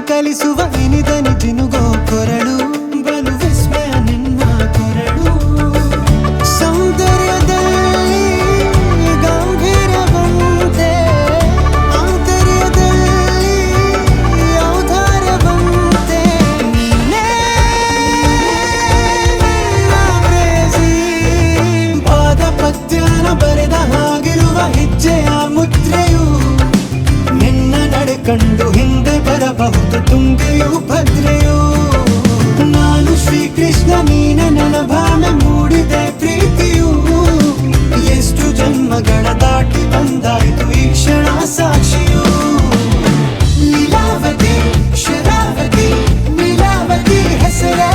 ಕಲಿಸುವ ಇನಿದನಿ ಜಿನುಗೋ ಕೊರಳು ಬಲು ವಿಸ್ಮಯ ನಿನ್ನ ಕೊರಳು ಸೌಂದರ್ಯದಲ್ಲಿ ಗಾಂಭೀರ್ಯವಂತೆ ಆಂತರ್ಯದಲ್ಲಿ ಔದಾರ್ಯವಂತೆ ನೀನೇ ಪ್ರೇಸಿ ಪಾದ ಪದ್ಯನ ಬರೆದ ಹಾಗಿರುವ ಹೆಜ್ಜೆಯ ಮುದ್ರೆಯು ನಿನ್ನ ನಡೆ ಕಂಡು ಹಿಂದೆ ಬರಬಹುದು ತುಂಗೆಯು ಭದ್ರೆಯು ನಾನು ಶ್ರೀಕೃಷ್ಣ ನೀನೆ ನನ್ನ ಭಾವನೆ ಮೂಡಿದೆ ಪ್ರೀತಿಯು ಎಷ್ಟು ಜನ್ಮಗಳ ದಾಟಿ ಬಂದಾಯಿತು ಈ ಕ್ಷಣ ಸಾಕ್ಷಿಯು ಲೀಲಾವತಿ ಶರಾವತಿ ನೀಲಾವತಿ ಹೆಸರೇ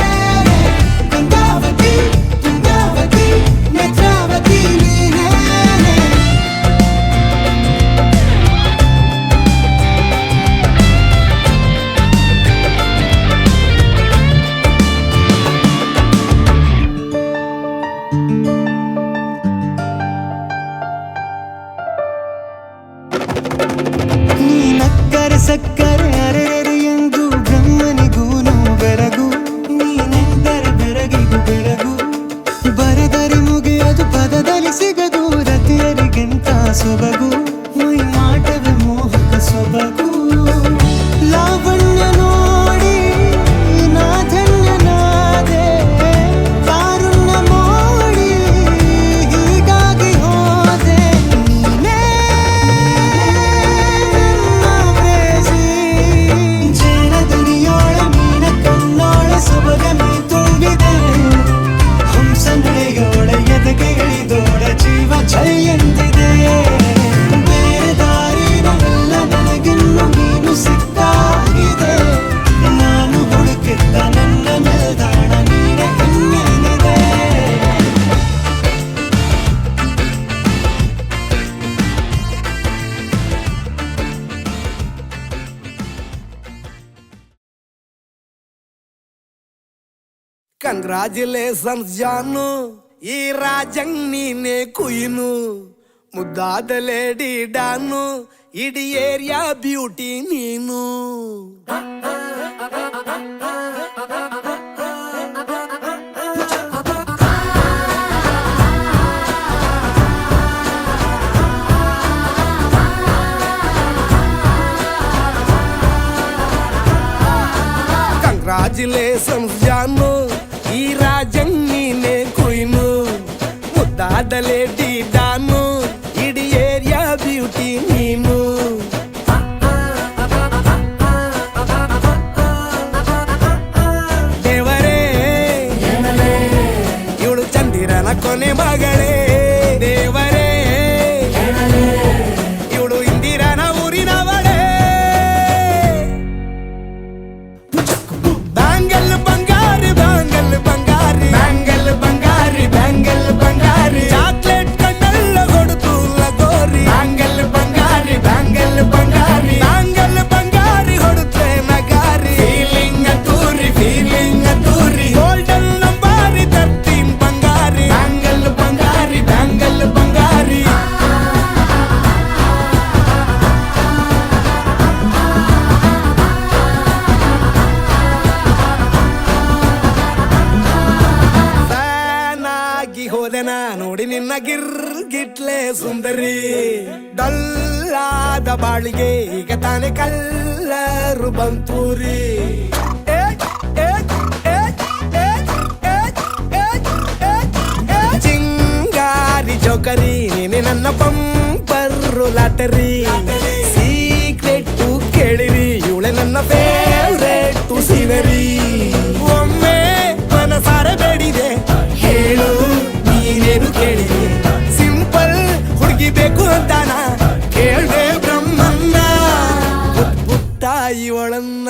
ಗಂಗಾವತಿ ತುಂಗಾವತಿ ನೇತ್ರಾವತಿ ನೀನೇ ನೀನಕ್ಕರೆ ಸಕ್ಕರೆ ಅರೆರೆ ಎಂದು ಬ್ರಹ್ಮನಿಗೂನು ಬೆರಗು ನೀನೆಂದರೆ ಬೆರಗಿಗೂ ಬೆರಗು ಬರೆದರೆ ಮುಗಿಯದು ಪದದಲ್ಲಿ ಸಿಗದು ರತಿಯರಿಗಿಂತ ಸೊಬಗು ಮೈ ಮಾಟವೇ ಮೋಹಕ ಸೊಬಗು ಲಾವಣ್ಯ ನೋಡಿ ನಾ ಧನ್ಯನಾದೆ ಕಾರುಣ್ಯ ಮೋಡಿ ಹೀಗಾಗಿ ಹೋದೆ ನೀನೇ ಪ್ರೇಸಿ ಜೇನ ದುನಿಯೋಳ ಮೀನ ಕಣ್ಣೋಳ ಸೊಬಗ ಮೈ ತುಂಬಿದೆ ಹಂಸ ನಡೆಯೋಳ ಎದೆಗೆ ಇಳಿದೋಳ ಜೀವ ಛೈ ಎಂದಿದೆ ಬೇರೆ ದಾರಿನಲ್ಲ ನನಗಿನ್ನು ನೀನು ಸಿಕ್ಕಾಗಿದೆ ನಾನು ಹುಡುಕಿದ್ದ ನನ್ನ ನಿಲ್ದಾಣ ನೀನೆ ಇನ್ನೇನಿದೆ ಕಂಗ್ರಾಚುಲೇಷನ್ಸ್ ಜಾನು ಈ ರಾಜಂಗ್ ನೀನೆ ಕುಯ್ನು ಮುದ್ದಾದ ಲೇಡಿ ಡಾನು ಇಡೀ ಏರಿಯಾ ಬ್ಯೂಟಿ ನೀನು ಕಂಗ್ರಾಚುಲೇಷನ್ಸ್ ಜಾನು ಈ ರಾಜಂಗ್ ನೀನೆ ಕುಯ್ನು ಮುದ್ದಾದ ಲೇಡಿ ಡಾನು ಇಡೀ ಏರಿಯಾ ಬ್ಯೂಟಿ ನೀನು ದೇವರೇ ಇವಳು ಚಂದಿರನ ಕೊನೆ ಮಗಳೇ ದೇವರೇ ಇವಳು ಇಂದಿರನ ಊರಿನವಳೇ ಬ್ಯಾಂಗಲ್ ಬಂಗಾರಿ ಬ್ಯಾಂಗಲ್ ಬಂಗಾರಿ ಬ್ಯಾಂಗಲ್ ಬಂಗಾರಿ ಬ್ಯಾಂಗಲ್ ಬಂಗಾರಿ ಚಾಕ್ಲೇಟ್ ಕಣ್ಣಲ್ಲ ಕೊಡುತ್ತು ಲಗೋರಿ ಬ್ಯಾಂಗಲ್ ಬಂಗಾರಿ ಬ್ಯಾಂಗಲ್ ಬಂಗಾರಿ ಬ್ಯಾಂಗಲ್ ಬಂಗಾರಿ ಹೊಡುತ್ತೆ ನಗಾರಿ ಫೀಲಿಂಗ್ ತೂರಿ ಗೋಲ್ಡನ್ ನಂಬಾರಿ 13 ಬಂಗಾರಿ ಬ್ಯಾಂಗಲ್ ಬಂಗಾರಿ ಬ್ಯಾಂಗಲ್ ಬಂಗಾರಿ ಫ್ಯಾನಾಗಿ ಹೋದೆನ ನೋಡಿ ನಿನ್ನ ಗಿರ್ಗಿಟ್ಲೆ ಸುಂದರಿ ಡಲ್ಲಾದ ಬಾಳಿಗೆ ಈಗ ತಾನೆ ಕಲ್ಲರು ಬಂತೂರಿ ಚಿಂಗಾರಿ ಜೋಕರಿ ನೀನೆ ನನ್ನ ಬಂಪರು ಲಾಟರಿ ಸೀಕ್ರೆಟ್ ಕೇಳಿರಿ ಇವಳೆ ನನ್ನ ಫೇವ್ರೇಟ್ ಸೀನರಿ ಒಮ್ಮೆ ಮನಸಾರೆ ಬೇಡಿದೆ ಹೇಳು ನೀನೇನು ಕೇಳಿದೆ ಸಿಂಪಲ್ ಹುಡುಗಿ ಬೇಕು ಅಂತಾನ ಕೇಳ್ದೆ ಬ್ರಹ್ಮನ್ನ ಪುಟ್ಟಾಯಿ ಒಳನ್ನ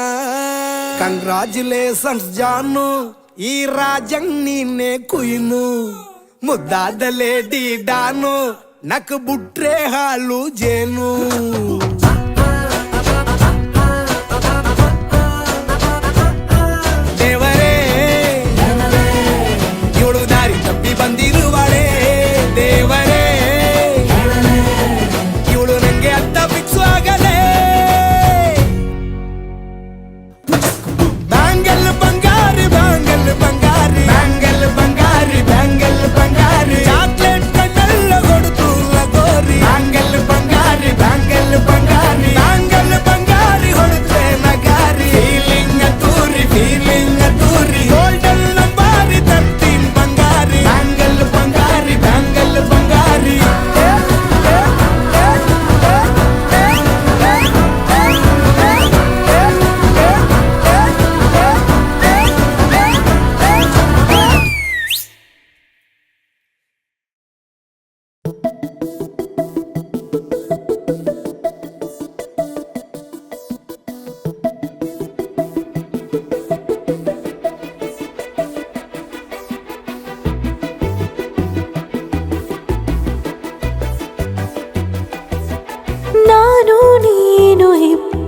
ಕಂಗ್ರಾಚುಲೇಷನ್ಸ್ ಜಾನು ಈ ರಾಜಂಗ್ ನೀನೆ ಕುಯ್ನು ಮುದ್ದಾದ ಲೇಡಿ ಡಾನು ನಕ್ ಬುಟ್ರೆ ಹಾಲು ಜೇನು ದೇವರೇ ಇವಳು ದಾರಿ ತಪ್ಪಿ ಬಂದಿರುವಳೆ ದೇವರೇ ಇವಳು ನಂಗೆ ಅತ್ತ ಫಿಕ್ಸ್ ಆಗಲೇ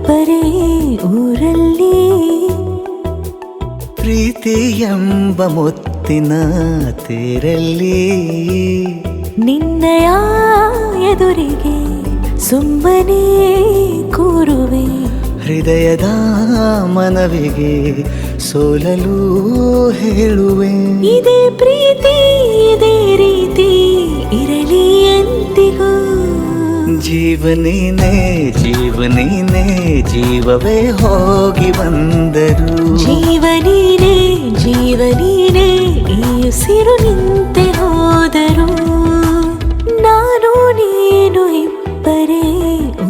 ಇಬ್ಬರೇ ಊರಲ್ಲಿ ಪ್ರೀತಿ ಎಂಬ ಮುತ್ತಿನ ತೇರಲ್ಲಿ ನಿನ್ನಯ ಎದುರಿಗೆ ಸುಮ್ಮನೆ ಕೂರುವೆ ಹೃದಯದ ಮನವಿಗೆ ಸೋಲಲು ಹೇಳುವೆ ಇದೇ ಪ್ರೀತಿ ಇದೇ ರೀತಿ ಇರಲಿ ಎಂದಿಗೂ ಜೀವನೇನೆ ಜೀವನೇನೆ ಜೀವವೇ ಹೋಗಿ ಬಂದರು ಜೀವನೀನೇ ಜೀವನೀನೇ ಈ ಉಸಿರು ನಿಂತೆ ಹೋದರು ನಾನು ನೀನು ಇಬ್ಬರೇ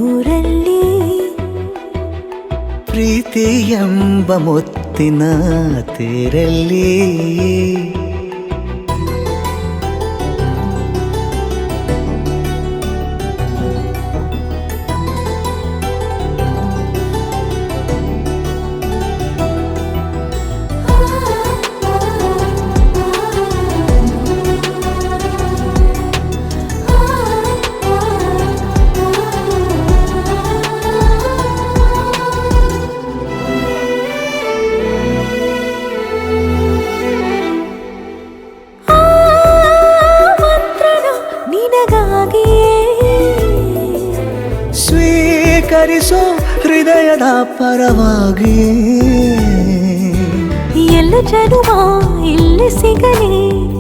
ಊರಲ್ಲಿ ಪ್ರೀತಿ ಎಂಬ ಮುತ್ತಿನ ತೇರಲ್ಲಿ ಸ್ವೀಕರಿಸೋ ಹೃದಯದ ಪರವಾಗಿ ಎಲ್ಲ ಜನುಮ ಇಲ್ಲಿ ಸಿಗಲಿ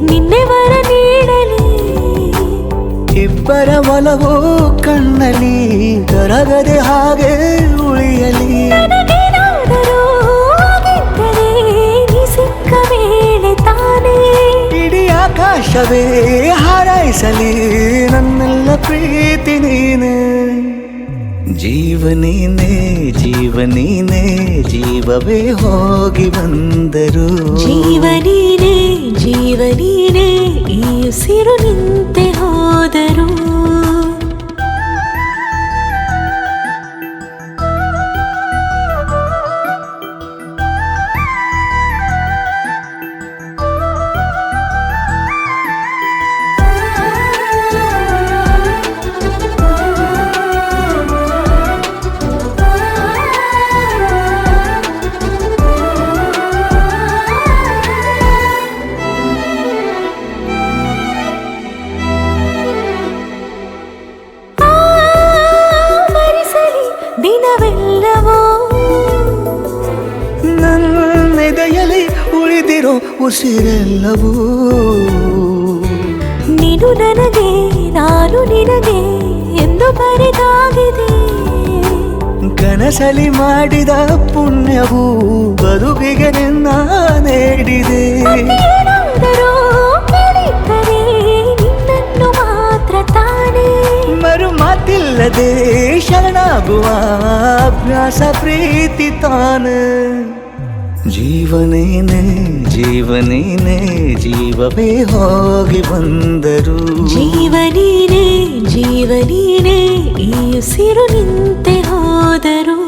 ನಿನ್ನೆ ವರ ನೀಡಲಿ ಇಬ್ಬರ ಒಲವು ಕಣ್ಣಲ್ಲಿ ಕರಗದೆ ಹಾಗೆ ಉಳಿಯಲಿ ನನಗೇನಾದರೂ ಆಗಿದ್ದರೆ ನೀ ಸಿಕ್ಕ ವೇಳೆ ತಾನೇ ಇಡೀ ಆಕಾಶವೇ ಹಾರೈಸಲಿ ನನ್ನೆಲ್ಲ ಪ್ರೀತಿ ನೀನೆ ಜೀವನೇನೆ ಜೀವನೇನೆ ಜೀವವೇ ಹೋಗಿ ಬಂದರು ಜೀವನೀನೇ ಜೀವನೀನೇ ಈ ಉಸಿರು ನಿಂತೆ ಹೋದರು ದಿನವೆಲ್ಲವೋ ನನ್ನೆದೆಯಲ್ಲಿ ಉಳಿದಿರೋ ಉಸಿರೆಲ್ಲವೂ ನೀನು ನನಗೆ ನಾನು ನಿನಗೆ ಎಂದು ಬರೆದಾಗಿದೆ ಕನಸಲಿ ಮಾಡಿದ ಪುಣ್ಯವು ಬದುಕಿಗೆ ನಿನ್ನ ನೀಡಿದೆ ಏನಾದರೂ ಕೇಳಿದ್ದರೆ ನಿನ್ನನ್ನು ಮಾತ್ರ ತಾನೇ ಮರು ಮಾತಿಲ್ಲದೆ ಶರಣಾಗುವ ಅಭ್ಯಾಸ ಪ್ರೀತಿ ತಾನ ಜೀವನೇನೆ ಜೀವನೇನೆ ಜೀವವೇ ಹೋಗಿ ಬಂದರು ಜೀವನೀನೇ ಜೀವನೀನೇ ಈ ಉಸಿರು ನಿಂತೆ ಹೋದರು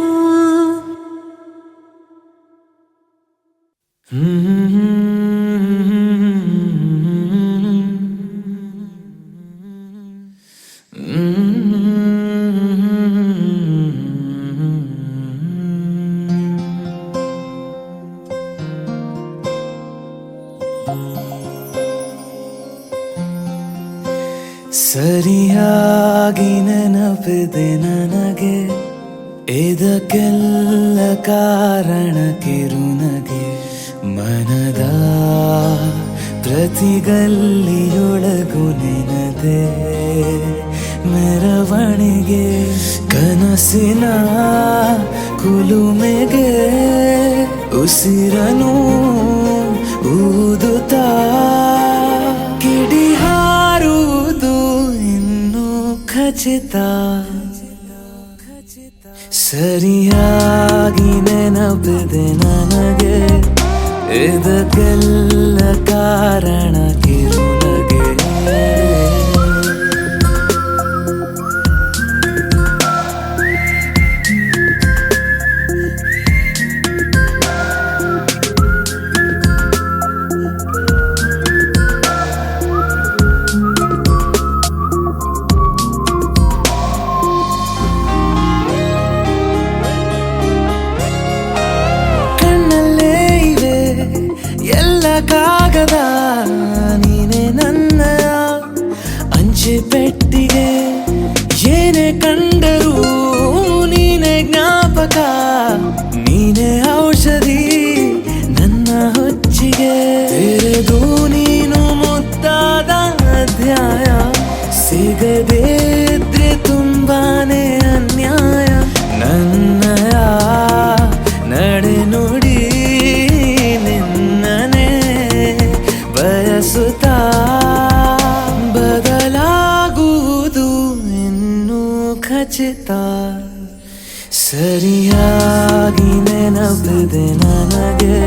ಸರಿಯಾಗಿ ನೆನಪಿದೆ ನನಗೆ ಇದಕ್ಕೆಲ್ಲ ಕಾರಣ ಕಿರುನಗೆ ಮನದ ಪ್ರತಿಗಲ್ಲಿಯೊಳಗು ನೆನದೆ ಮೆರವಣಿಗೆ ಕನಸಿನ ಕುಲುಮೆಗೆ ಉಸಿರನು ಊದುತ್ತಾ ಕಿಡಿ ಹಾರುವುದು ಇನ್ನು ಖಚಿತ ಸರಿಯಾಗಿ ನೆನಪಿದೆ ನನಗೆ ಇದಕ್ಕೆಲ್ಲ ಕಾರಣ ಕಿರುನಗೆ ಕಾಗದ ನೀನೆ ನನ್ನಯ ಅಂಚೆ ಪೆಟ್ಟಿಗೆ ಏನೇ ಕಂಡರೂ ನೀನೆ ಜ್ಞಾಪಕ ನೀನೆ ಔಷಧಿ ನನ್ನ ಹೊಚ್ಚಿಗೆ ತೆರೆದು ನೀನು ಮುದ್ದಾದ ಅಧ್ಯಾಯ ಸಿಗದೇ ಇದ್ರೆ ತುಂಬಾನೇ ಅನ್ಯಾಯ ನನ್ನಯ ನಡೆ ನುಡಿ ನಿನ್ನನೆ ಬಯಸುತ್ತಾ ಬದಲಾಗುವುದು ಇನ್ನೂ ಖಚಿತ ಸರಿಯಾಗಿ ನೆನಪಿದೆ ನನಗೆ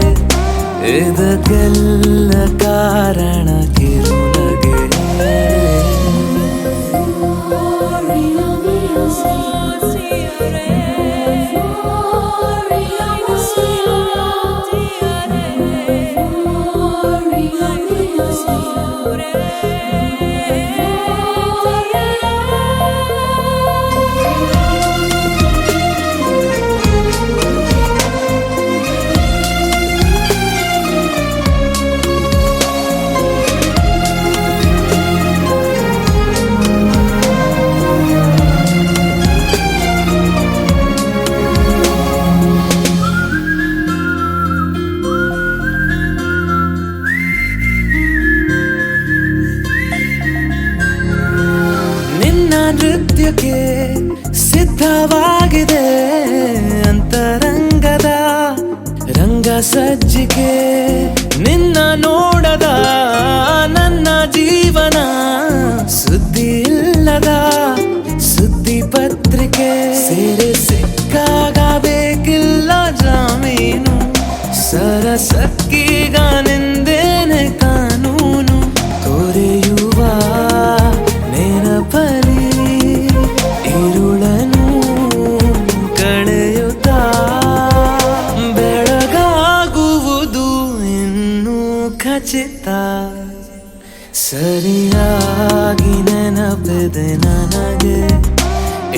ಇದಕ್ಕೆಲ್ಲ ಕಾರಣ ಕಿರುನಗೆ ನೃತ್ಯಕ್ಕೆ ಸಿದ್ಧವಾಗಿದೆ ಅಂತರಂಗದ ರಂಗ ಸಜ್ಜಿಕೆ ನಿನ್ನ ನೋಡದ ನನ್ನ ಜೀವನ ಸುದ್ದಿ ಇಲ್ಲದ ಸುದ್ದಿ ಪತ್ರಿಕೆ ಸೇರೆ ಸಿಕ್ಕಾಗ ಬೇಕಿಲ್ಲ ಜಾಮೀನು ಸರಸಕ್ಕೀಗ ನಿಂದೇನೆ ಕಾನೂನು ತೊರೆಯುವ ನೆನಪಲಿ ഇരുളനു ಕಳೆಯುತ್ತಾ ಬೆಳಗಾಗುವುದು ಇನ್ನೂ ಖಚಿತ ಸರಿಯಾಗಿ ನೆನಪಿದೆ ನನಗೆ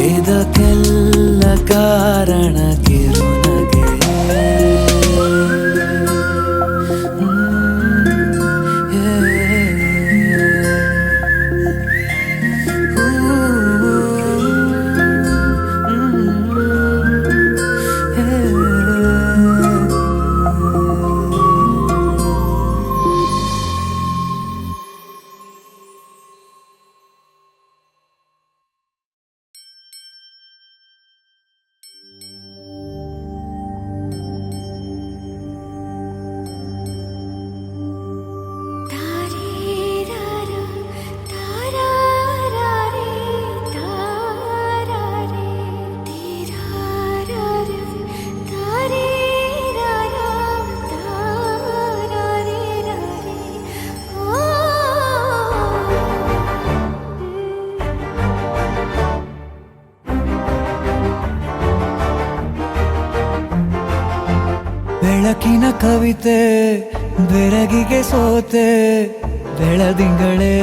ಇದಕ್ಕೆಲ್ಲ ಕಾರಣ ಕಿರುನಗೆ ಬೆಳಕಿನ ಕವಿತೆ ಬೆರಗಿಗೆ ಸೋತೆ ಬೆಳದಿಂಗಳೇ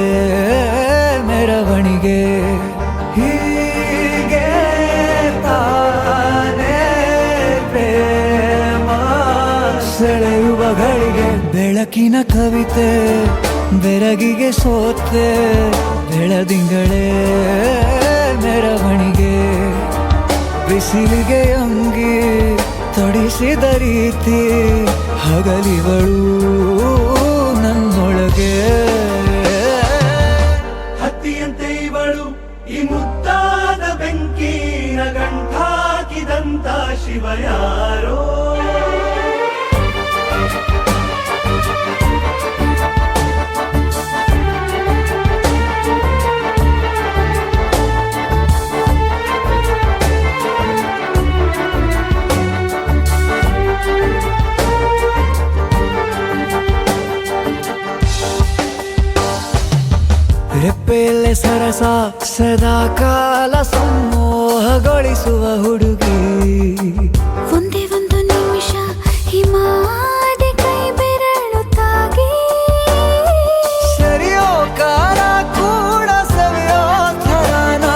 ಮೆರವಣಿಗೆ ಹೀಗೆ ತಾನೇ ಪ್ರೇಮ ಸೆಳೆಯುವ ಗಳಿಗೆ ಬೆಳಕಿನ ಕವಿತೆ ಬೆರಗಿಗೆ ಸೋತೆ ಬೆಳದಿಂಗಳೇ ಮೆರವಣಿಗೆ ಬಿಸಿಲಿಗೆ ಅಂಗಿ ತೊಡಿಸಿದ ರೀತಿ ಹಗಲಿವಳು ನನ್ನೊಳಗೆ ಹತ್ತಿಯಂತೆ ಇವಳು ಈ ಮುದ್ದಾದ ಬೆಂಕಿನ ಗಂಟಾಕಿದಂತ ಶಿವ ಯಾರೋ ರೆಪ್ಪೆಯಲ್ಲೇ ಸರಸ ಸದಾ ಕಾಲ ಸಂಮೋಹಗೊಳಿಸುವ ಹುಡುಗಿ ಒಂದೇ ಒಂದು ನಿಮಿಷ ಹಿಮಾದಿ ಕೈ ಬೆರಳು ತಾಗಿ ಸರಿಯೋ ಕಾರ ಕೂಡ ಸವಿಯೋ ಥರನ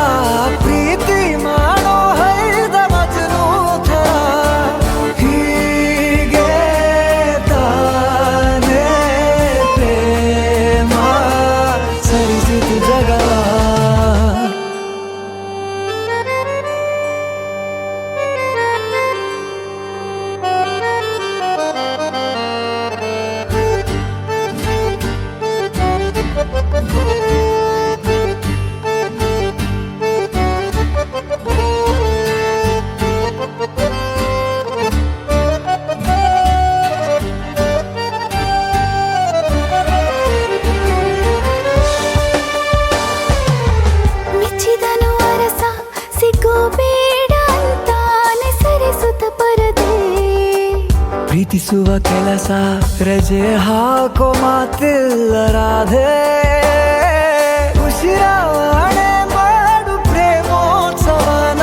ಪ್ರೀತಿ ಮಾಡೋ ಹೈದ ಮಜನು ಥರ ಹೀಗೆ ತಾನೇ ಪ್ರೀತಿಸುವ ಕೆಲಸ ರಜೆ ಹಾಕೋ ಮಾತಿಲ್ಲ ರಾಧೆ ಉಸಿರಾವಣೆ ಮಾಡು ಪ್ರೇಮೋತ್ಸವನ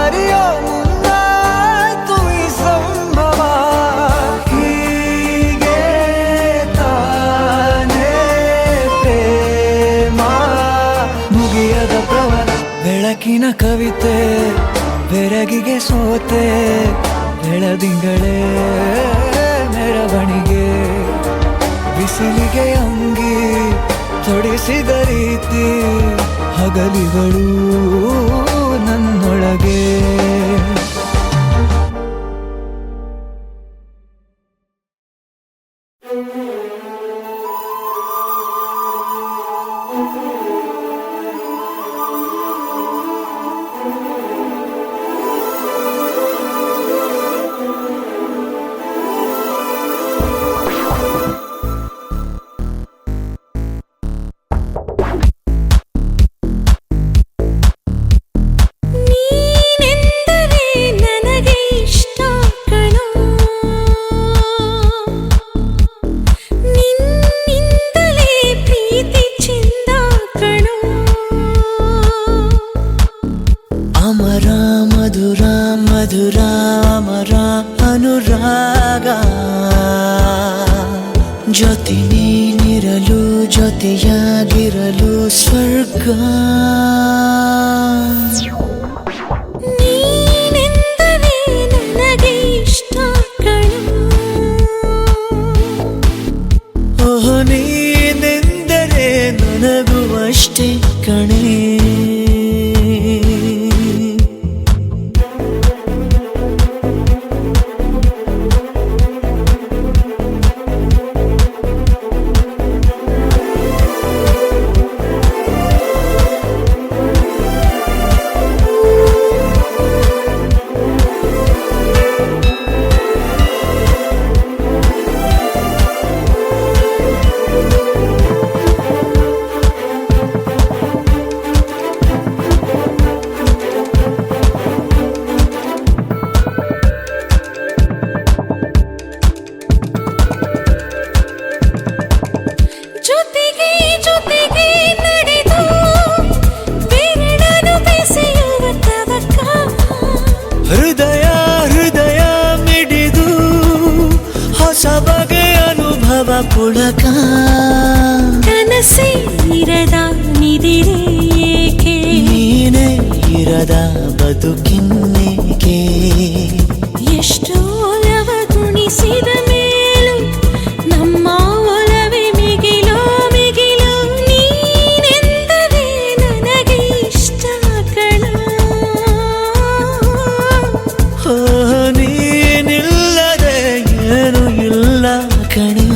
ಅರಿಯೋ ಮುಂದಾಯ್ತು ಈ ಸಂಭವ ಹೀಗೆ ತಾನೇ ಪ್ರೇಮ ಮುಗಿಯದ ಪ್ರವರ ಬೆಳಕಿನ ಕವಿತೆ ಬೆರಗಿಗೆ ಸೋತೆ ಬೆಳದಿಂಗಳೇ ಮೆರವಣಿಗೆ ಬಿಸಿಲಿಗೆ ಅಂಗಿ ತೊಡಿಸಿದ ರೀತಿ ಹಗಲಿಗಳು ನನ್ನೊಳಗೆ ನೀನೆಂದರೆ ನನಗೆ ಇಷ್ಟ ಕಣೋ ನಿನ್ನಿಂದಲೇ ಪ್ರೀತಿ ಚೆಂದ ಕಣೋ ಅಮರ ಮಧುರ ಮಧುರ ಅಮರ ಅನುರಾಗ ಜೊತೆ ನೀನಿರಲು ಜೊತೆಯಾಗಿರಲು ಸ್ವರ್ಗ ನೀನೆಂದರೆ ನನಗೆ ಇಷ್ಟ ಕಣೋ ಓಹ್ ನೀನೆಂದರೆ ನನಗೂ ಅಷ್ಟೇ ಕಣೆ ಜೊತೆಗೆ ಜೊತೆಗೆ ನಡೆದು ಬೆರಳನ್ನು ಬೆಸೆಯುವ ತವಕ ಹೃದಯ ಹೃದಯ ಮಿಡಿದು ಹೊಸ ಬಗೆಯ ಅನುಭವ ಪುಳಕ ಕನಸೇ ಇರದ ನಿದಿರೆ ಏಕೆ ನೀನೇ ಇರದ ಬದುಕಿನ್ನೇಕೆ ಎಷ್ಟು ಒಲವ ಗುಣಿಸಿದ ಮೇಲೂ ನಮ್ಮ ಒಲವೇ ಮಿಗಿಲೋ ಮಿಗಿಲೋ ನೀನೆಂದರೆ ನನಗೆ ಇಷ್ಟ ಕಣೋ ಓಹ್ ನೀನಿಲ್ಲದೆ ಏನು ಇಲ್ಲ ಕಣೆ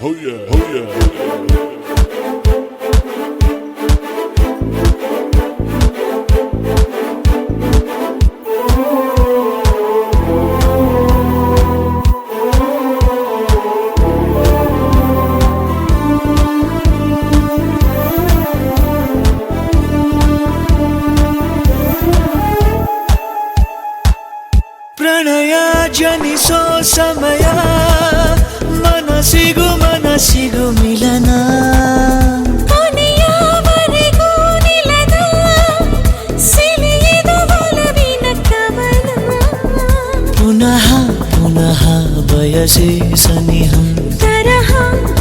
Oh yeah, oh yeah. ಪ್ರಣಯ ಜನಿಸೋ ಸಮಯ ಮನಸ್ಸಿಗೂ ಮಿಲನ ಕೊನೆಯವರೆಗೂ ನಿಲ್ಲದ ಸಿಲಿಯದ ಒಲವಿನ ಕವನ ಪುನಃ ಪುನಃ ಬಯಸಿ ಸನಿಹಂ ತರಹ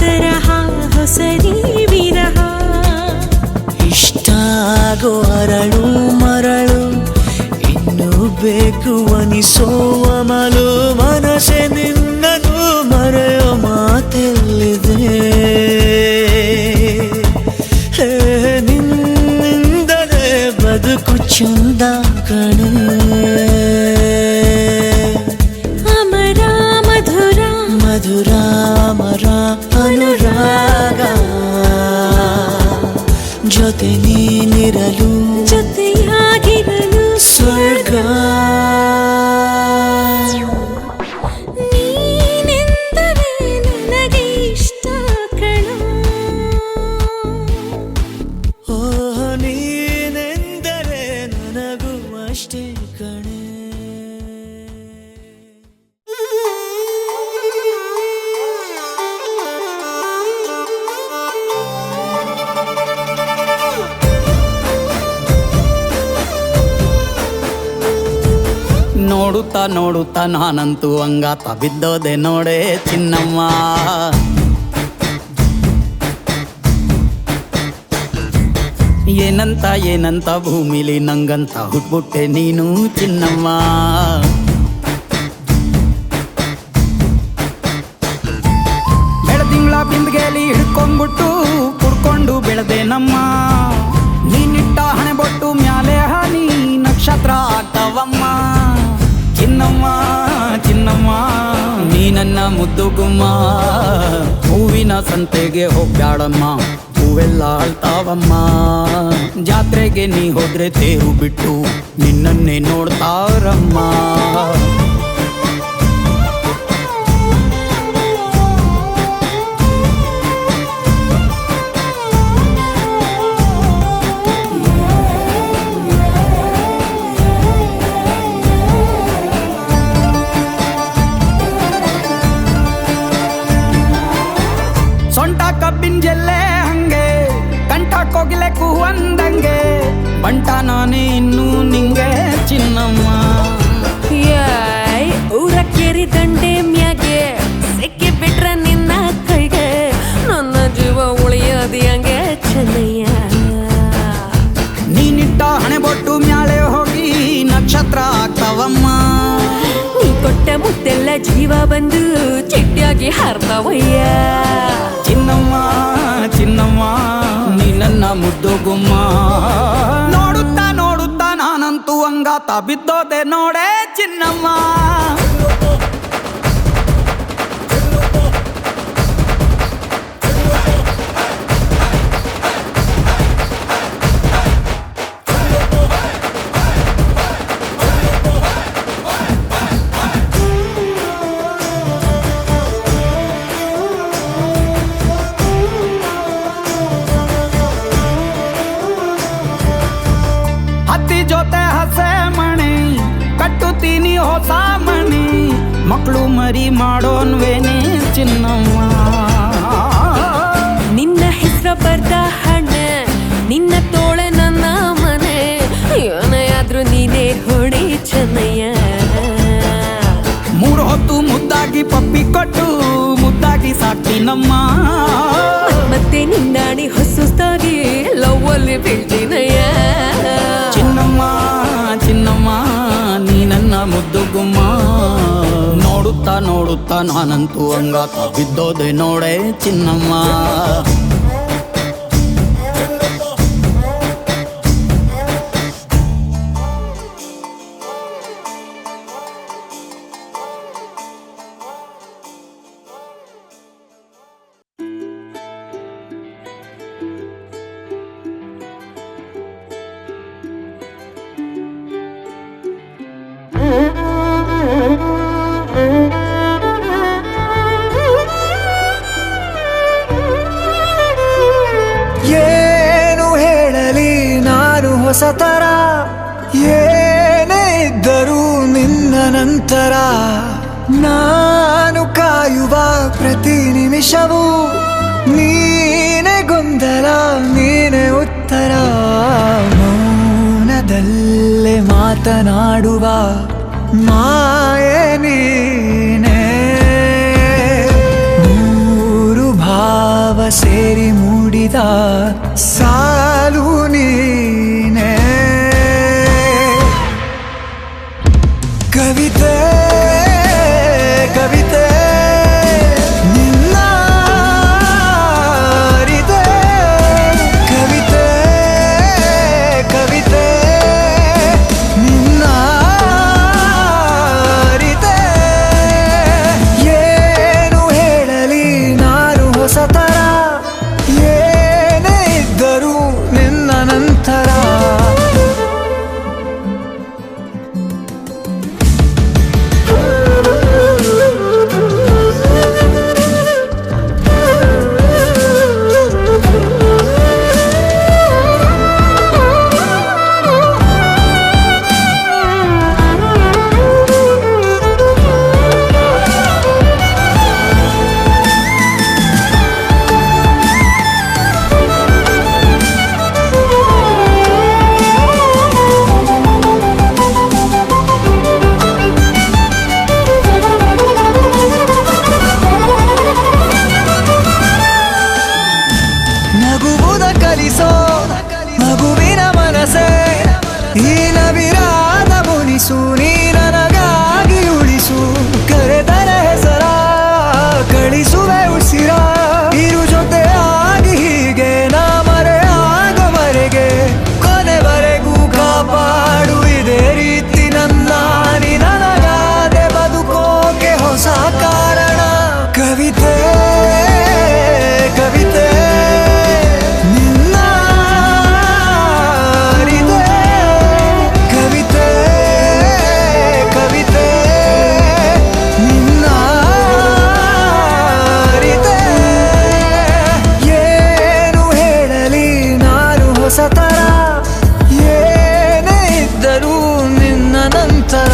ತರಹ ಹೊಸರಿ ವಿರಹ ಇಷ್ಟಾಗೋ ಅರಳು ಮರಳು ಇನ್ನು ಬೇಕು ಅನಿಸೋ ಅಮಲು ಮನಸ್ಸೆ ನಿನ್ನನು ಮರೆಯೋ ಮಾತೆಲ್ಲಿದೆ ನಿನ್ನಿಂದಲೇ ಬದುಕು ಚಂದ ಕಣೆ ಅಮರ ಮಧುರ ಮಧುರ ಅಮರ ಅನುರಾಗ ಜೊತೆ ನೀನಿರಲು ಜೊತೆಯಾಗಿರಲು ಸ್ವರ್ಗ ನೀನೆಂದರೆ ನನಗೆ ಇಷ್ಟ ಕಣೋ. ಓ ನೀನೆಂದರೆ ನನಗೂ ಅಷ್ಟೇ ಕಣೆ. ನೋಡುತ್ತಾ ನೋಡುತ್ತಾ ನಾನಂತೂ ಅಂಗಾತ ಬಿದ್ದೋದೆ ನೋಡೆ ಚಿನ್ನಮ್ಮ. ಏನಂತ ಏನಂತ ಭೂಮಿಲಿ ನಂಗಂತ ಹುಟ್ಬಿಟ್ಟೆ ನೀನು ಚಿನ್ನಮ್ಮ. ಬೆಳದಿಂಗ್ಳ ಬಿಂದಿಗೆಲಿ ಹಿಡ್ಕೊಂಡ್ಬಿಟ್ಟು ಕುಡ್ಕೊಂಡು ಬೆಳೆದೆ ನಮ್ಮ. ನೀನಿಟ್ಟ ಹಣೆ ಬೊಟ್ಟು ಮ್ಯಾಲೆ ಹನಿ ನಕ್ಷತ್ರ ಆಗ್ತಾವಮ್ಮ. ಚಿನ್ನಮ್ಮ ಚಿನ್ನಮ್ಮ ನೀ ನನ್ನ ಮುದ್ದು ಗುಮ್ಮ. ಹೂವಿನ ಸಂತೆಗೆ ಹೋಗ್ಯಾಡಮ್ಮ, ಹೂವೆಲ್ಲ ಅಳ್ತಾವಮ್ಮ. ಜಾತ್ರೆಗೆ ನೀ ಹೋದ್ರೆ ತೇರು ಬಿಟ್ಟು ನಿನ್ನನ್ನೇ ನೋಡ್ತಾರಮ್ಮ. ಸೊಂಟ ಕಬ್ಬಿನ ಜಲ್ಲೆ ಹಂಗೆ, ಕಂಠ ಕೋಗಿಲೆ ಕೂವಂದಂಗೆ, ಬಂಟ ನಾನೇ ಇನ್ನು ನಿಂಗೆ ಚಿನ್ನಮ್ಮ. ಯಾಯ್ ಊರ ಕೆರಿ ದಂಡೆ ಮ್ಯಾಗೆ ಸಿಕ್ಕಿ ಬಿಟ್ರ ನಿನ್ನ ಕೈಗೆ, ನನ್ನ ಜೀವ ಉಳಿಯೋದು ಹಂಗೆ ಚೆನ್ನಯ್ಯ. ನೀನಿಟ್ಟ ಹಣೆ ಬೊಟ್ಟು ಮ್ಯಾಲೆ ಹೋಗಿ ನಕ್ಷತ್ರ ಆಗ್ತಾವಮ್ಮ. ನೀ ಕೊಟ್ಟ ಮುತ್ತೆಲ್ಲ ಜೀವ ಬಂದು ಚಿಟ್ಟಿಯಾಗಿ ಹಾರ್ತಾವಯ್ಯ. ಚಿನ್ನಮ್ಮ ಚಿನ್ನಮ್ಮ ನೀ ನನ್ನ ಮುದ್ದು ಗುಮ್ಮ. ನೋಡುತ್ತಾ ನೋಡುತ್ತಾ ನಾನಂತೂ ಅಂಗಾತ ಬಿದ್ದೋದೆ ನೋಡೆ ಚಿನ್ನಮ್ಮ. ಹತ್ತಿ ಜೊತೆ ಹಸೆ ಮಣಿ ಕಟ್ಟುತ್ತೀನಿ ಹೊಸ ಮಣಿ, ಮಕ್ಕಳು ಮರಿ ಮಾಡೋನ್ವೇನೆ ಚಿನ್ನಮ್ಮ. ನಿನ್ನ ಹೆಸರು ಬರ್ದ ಹಣ, ನಿನ್ನ ತೋಳೆ ನನ್ನ ಮನೆ, ಏನೇ ಆದ್ರೂ ನೀನೇ ಹೊಡಿ ಚೆನ್ನಯ್ಯ. ಮೂರು ಹೊತ್ತು ಮುದ್ದಾಗಿ ಪಪ್ಪಿ ಕೊಟ್ಟು ಮುದ್ದಾಗಿ ಸಾಕ್ತೀನಮ್ಮ. ಮತ್ತೆ ನಿನ್ನಾಡಿ ಹೊಸುಸ್ತಾಗಿ ಲವ್ ಅಲ್ಲಿ ಬೀಳ್ತೀನಯ್ಯ. ಚಿನ್ನಮ್ಮ ಚಿನ್ನಮ್ಮ ನೀ ನನ್ನ ಮುದ್ದು ಗುಮ್ಮ. ನೋಡುತ್ತಾ ನೋಡುತ್ತಾ ನಾನಂತೂ ಅಂಗಾತ ಬಿದ್ದೋದೆ ನೋಡೆ ಚಿನ್ನಮ್ಮ. ಏನು ಹೇಳಲಿ ನಾನು ಹೊಸತರ, ಏನೇ ಇದ್ದರೂ ನಿನ್ನ ನಂತರ. ನಾನು ಕಾಯುವ ಪ್ರತಿ ನಿಮಿಷವೂ ನೀನೆ ಗೊಂದಲ, ನೀನೆ ಉತ್ತರ. ಮೌನದಲ್ಲೇ ಮಾತನಾಡುವ ಮಾಯೆ ನೀನೆ. ಮೂರು ಭಾವ ಸೇರಿ ಮೂಡಿದ ಸಾಲು ನೀನೆ. ಕವಿತೆ ಕವಿತೆ ನಿನ್ನ ಅರಿತೆ. ಕವಿತೆ ಕವಿತೆ ನಿನ್ನ ಅರಿತೆ. ಏನು ಹೇಳಲಿ ನಾನು ಹೊಸತರ, ಏನೇ ಇದ್ದರೂ ಈ ನವಿರಾದ ಮುನಿಸು ನೀ ನನಗಾಗಿ ಉಳಿಸು ಕರೆದರೆ ಹೆಸರ ಕಳಿಸುವೆ ಉಸಿರ ಇರು ಜೊತೆಯಾಗಿ ಹೀಗೆ ನಾ ಮರೆ ಆಗೋವರೆಗೆ ಕೊನೆವರೆಗೂ ಕಾಪಾಡು ಇದೇ ರೀತಿ ನನ್ನ ನೀ ನನಗಾದೆ ಬದುಕೋಕೆ ಹೊಸ ಕಾರಣ ಕವಿತೆ ಕವಿತೆ ನಿನ್ನ ಅರಿತೆ ಕವಿತೆ ಕವಿತೆ ನಿನ್ನ ಅರಿತೆ ಏನು ಹೇಳಲಿ ನಾನು ಹೊಸತರ ಏನೇ ಇದ್ದರೂ ನಿನ್ನ ನಂತರ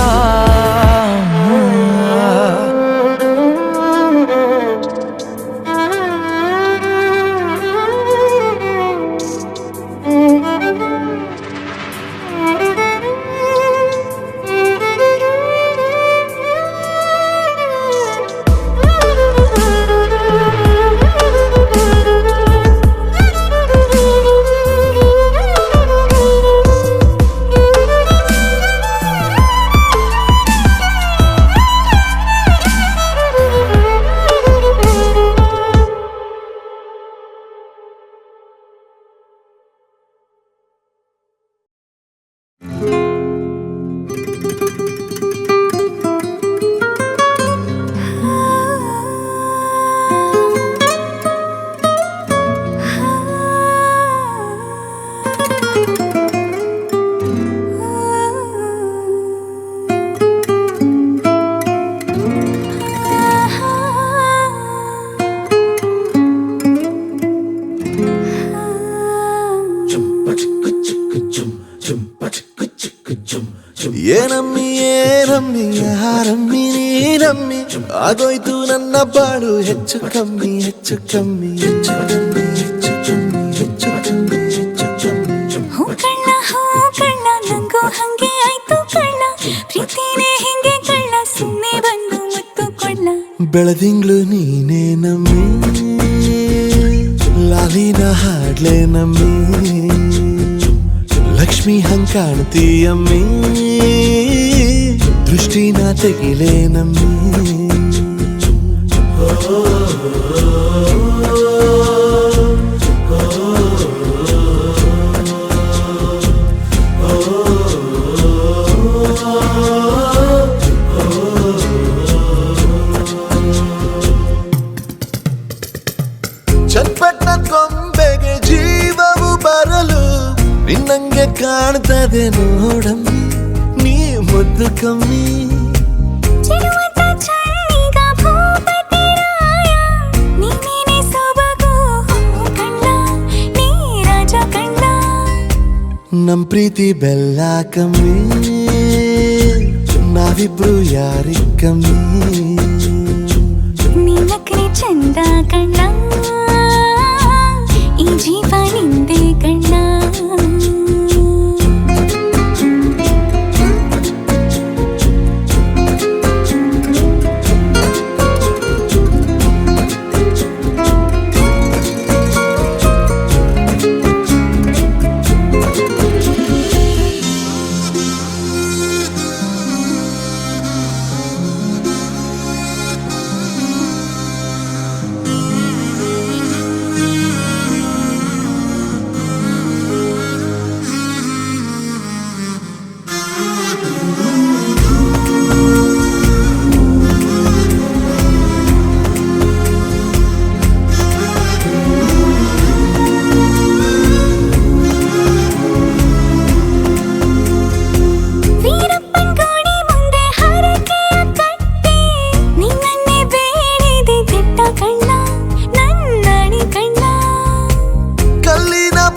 ಏನಮ್ಮಿ ಏನಮ್ಮಿ ಯಾರಮ್ಮಿ ನೀನಮ್ಮಿ ಆಗೋಯ್ತು ನನ್ನ ಬಾಳು ಹೆಚ್ಚು ಕಮ್ಮಿ ಹೆಚ್ಚು ಕಮ್ಮಿ ಹೆಚ್ಚು ಕಮ್ಮಿ ಹೆಚ್ಚು ಕಮ್ಮಿ ಹೆಚ್ಚು ಕಮ್ಮಿ ಹೆಚ್ಚು ಕಮ್ಮಿ ಹೂ ಕಳ್ಳ ನಂಗೂ ಹಂಗೆ ಆಯ್ತು ಕಳ್ಳ ಪ್ರೀತಿನೇ ಹಿಂಗೆ ಕಳ್ಳ ಸುಮ್ಮನೆ ಬಂದು ಮುತ್ತು ಕೊಳ್ಳ ಬೆಳದಿಂಗ್ಳು ನೀನೇ ನಮ್ಮಿ ಲಾಲಿನ ಹಾಡ್ಲೆ ನಮ್ಮಿ ಲಕ್ಷ್ಮಿ ಹಂಗ್ ಕಾಣ್ತೀಯಮ್ಮಿ ದೃಷ್ಟಿನ ತೆಗಿಲೆ ನಮ್ಮಿ ಚಟ್ಪಟ್ನ ಕೊಂಬೆಗೆ ಜೀವವು ಬರಲು ನಿನ್ನಂಗೆ ಕಾಣ್ತದೆ ನೋಡಮ್ಮಿ ನೀ ಮುದ್ದು ಕಮ್ಮಿ ಚಿರುವಂತ ಚಳ್ಳಿಗ ಭೂಪತಿ ರಾಯ ನೀನೇನೆ ಸೊಬಗು ಕಣ್ಣ ನೀ ರಾಜ ಕಣ್ಣ ನಮ್ ಪ್ರೀತಿ ಬೆಲ್ಲ ಕಮ್ಮಿ ನಾವಿಬ್ರು ಯಾರಿ ಕಮ್ಮಿ ನೀನಕ್ರೆ ಚಂದ ಕಣ್ಣ ಈ ಜೀವ ನಿಂದೆ ಕಣ್ಣ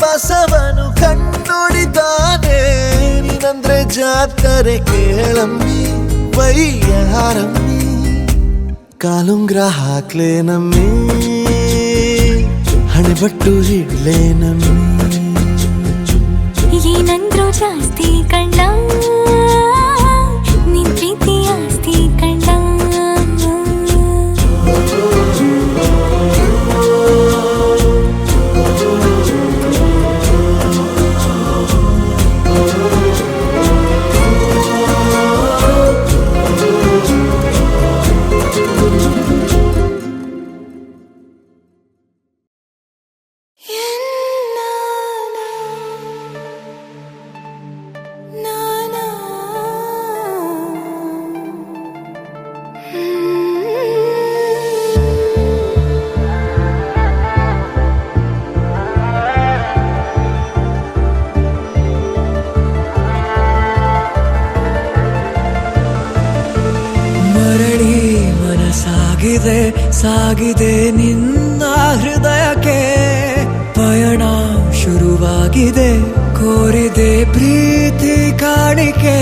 ಬಸವನು ಕಣ್ಣೊಡಿದಾನೆ ನೀನಂದ್ರೆ ಜಾತ್ರೆ ಕೇಳಮ್ಮಿ ವೈಯಾರಮ್ಮಿ ಕಾಲುಂಗ್ರ ಹಾಕ್ಲೆ ನಮ್ಮಿ ಹಣೆಬಟ್ಟು ಇಡ್ಲೆ ನಮ್ಮಿ ಏನಂದ್ರು ಜಾಸ್ತಿ ಕಣ್ಣ ನಿನ್ ಪ್ರೀತಿ ಆಸ್ತಿ ಕಣ್ಣ ಸಾಗಿದೆ ನಿನ್ನ ಹೃದಯಕ್ಕೆ ಪಯಣ ಶುರುವಾಗಿದೆ ಕೋರಿದೆ ಪ್ರೀತಿ ಕಾಣಿಕೆ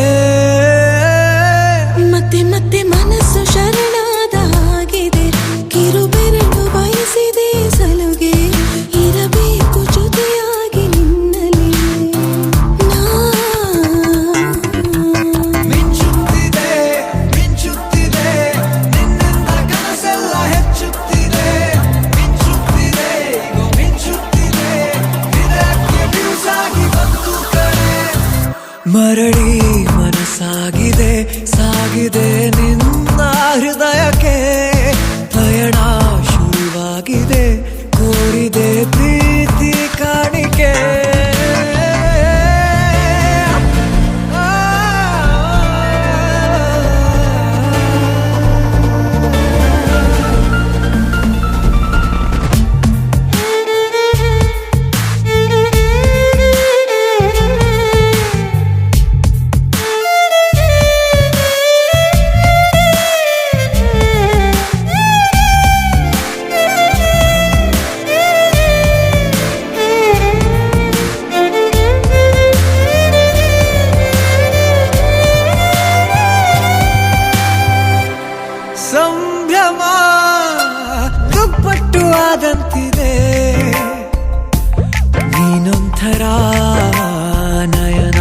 ಮತ್ತೆ ಮತ್ತೆ ಮನಸ್ಸು ಶರಣಾದ ಹಾಗಿದೆ ಕಿರುಬೆರಳು ಬಯಸಿದೆ ಸಲುಗೆ ಇರಬೇಕು ಜೊತೆಯಾಗಿ ನಿನ್ನಲ್ಲಿ ಮಿಂಚುತ್ತಿದೆ ಮಿಂಚುತ್ತಿದೆ ನಿನ್ನಿಂದ ಕನಸೆಲ್ಲ ಹೆಚ್ಚುತ್ತಿದೆ ಮಿಂಚುತ್ತಿದೆ ಈಗ ಮಿಂಚುತ್ತಿದೆ ಇದಕ್ಕೆ ಬಿರುಸಾಗಿ ಬಂತು ಕಡೆ ಮರಳಿ ಮನಸ್ಸಾಗಿದೆ ಸಾಗಿದೆ ನಿನ್ನ ಹೃದಯಕ್ಕೆ ಪಯಣ ಶುರುವಾಗಿದೆ ಕೋರಿದೆ ಪ್ರೀತಿ ಕಾಣಿಕೆ ಸಂಭ್ರಮ ದುಪ್ಪಟ್ಟು ಆದಂತಿದೆ ನೀನೊಂಥರ ನಯನ